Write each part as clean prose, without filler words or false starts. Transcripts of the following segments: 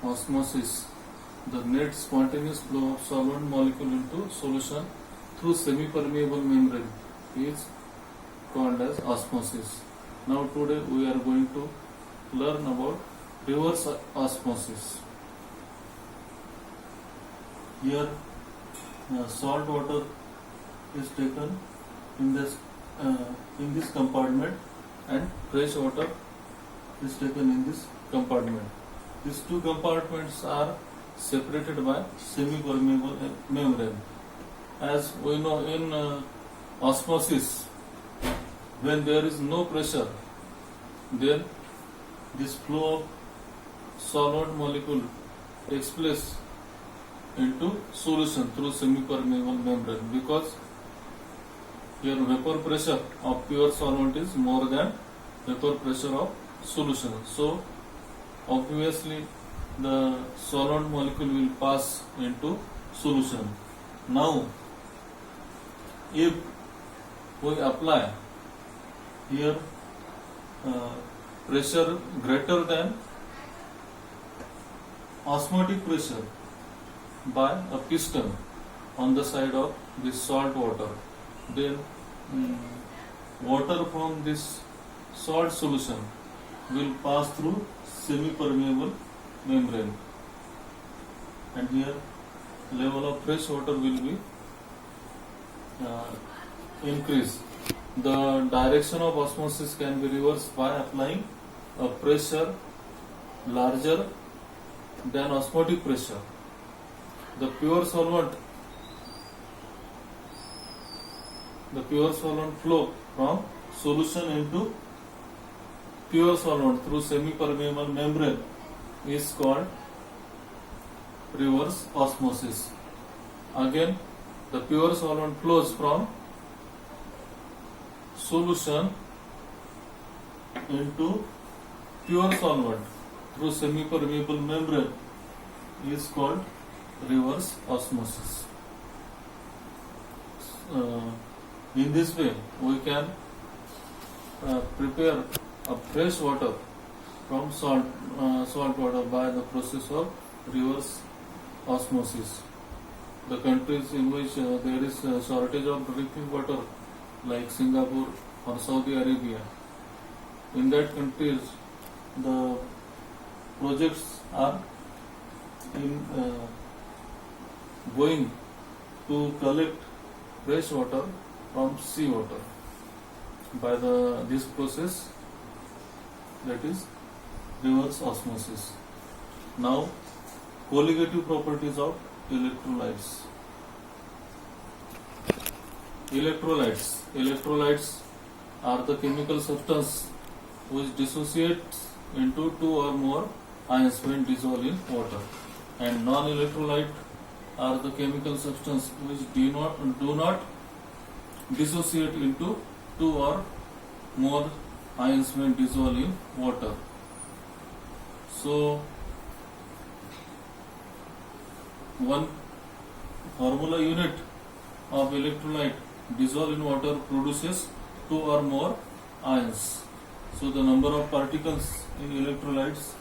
osmosis, the net spontaneous flow of solvent molecule into solution through semi-permeable membrane is called as osmosis. Now today we are going to learn about reverse osmosis. Here salt water is taken in this compartment and fresh water is taken in this compartment. These two compartments are separated by semi-permeable membrane. As we know, in osmosis, when there is no pressure, then this flow of solvent molecule takes place into solution through semi-permeable membrane, because here vapor pressure of pure solvent is more than vapor pressure of solution. So obviously the solvent molecule will pass into solution. Now if we apply here pressure greater than osmotic pressure by a piston on the side of this salt water, then water from this salt solution will pass through semi-permeable membrane, and here level of fresh water will be increased. The direction of osmosis can be reversed by applying a pressure larger than osmotic pressure. The pure solvent flow from solution into pure solvent through semi-permeable membrane is called reverse osmosis. Again, the pure solvent flows from solution into pure solvent through semi-permeable membrane is called reverse osmosis. In this way, we can prepare a fresh water from salt water by the process of reverse osmosis. The countries in which there is a shortage of drinking water, like Singapore or Saudi Arabia, in that countries the projects are going to collect fresh water from sea water by this process, that is reverse osmosis. Now, colligative properties of electrolytes. Electrolytes are the chemical substance which dissociates into two or more ions when dissolved in water, and non-electrolyte are the chemical substance which do not dissociate into two or more ions when dissolved in water. So one formula unit of electrolyte dissolved in water produces two or more ions. So the number of particles in electrolytes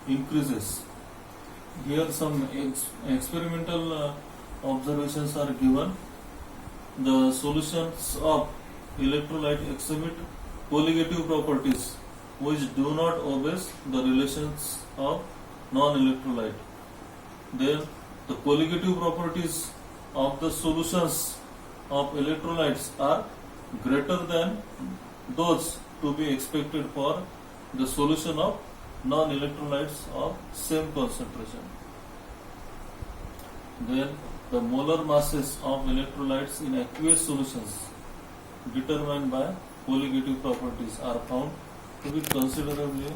increases. Here some experimental observations are given. The solutions of electrolyte exhibit colligative properties which do not obey the relations of non-electrolyte. Then the colligative properties of the solutions of electrolytes are greater than those to be expected for the solution of non-electrolytes of same concentration. Then the molar masses of electrolytes in aqueous solutions determined by colligative properties are found to be considerably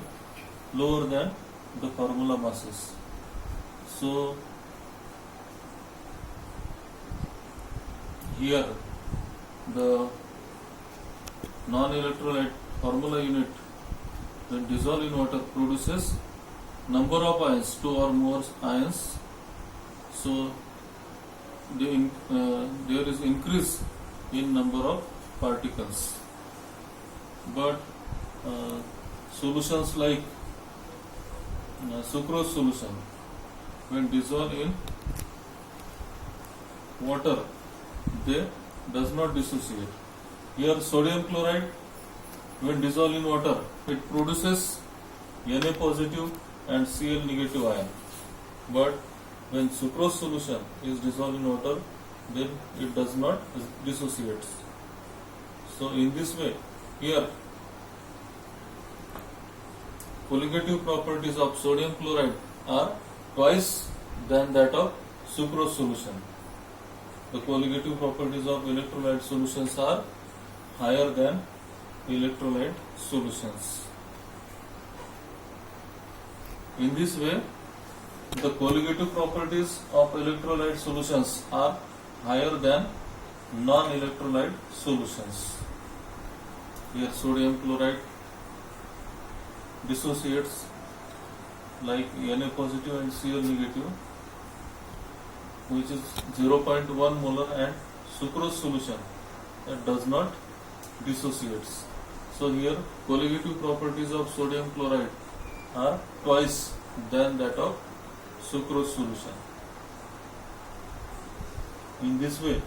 lower than the formula masses. So here the non-electrolyte formula unit when dissolved in water produces number of ions, two or more ions. So there is increase in number of particles. But solutions like sucrose solution when dissolved in water, they does not dissociate. Here sodium chloride when dissolved in water, it produces Na positive and Cl negative ion. But when sucrose solution is dissolved in water, then it does not dissociate. So in this way, here colligative properties of sodium chloride are twice than that of sucrose solution. The colligative properties of electrolyte solutions are higher than electrolyte solutions. In this way, the colligative properties of electrolyte solutions are higher than non-electrolyte solutions. Here sodium chloride dissociates like Na positive and Cl negative, which is 0.1 molar, and sucrose solution that does not dissociates. So here colligative properties of sodium chloride are twice than that of sucrose solution. In this way,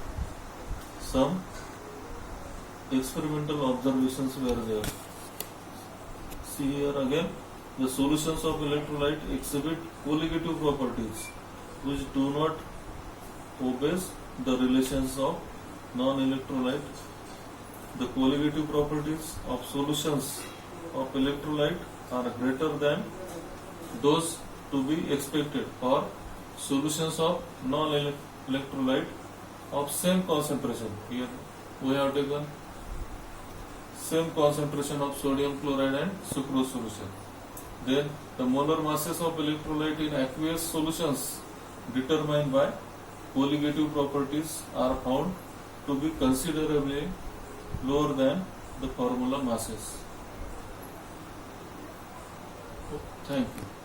some experimental observations were there. See here again, the solutions of electrolyte exhibit colligative properties which do not obey the relations of non-electrolyte. The colligative properties of solutions of electrolyte are greater than those to be expected for solutions of non-electrolyte of same concentration. Here we have taken same concentration of sodium chloride and sucrose solution. Then the molar masses of electrolyte in aqueous solutions determined by colligative properties are found to be considerably lower than the formula masses. Thank you.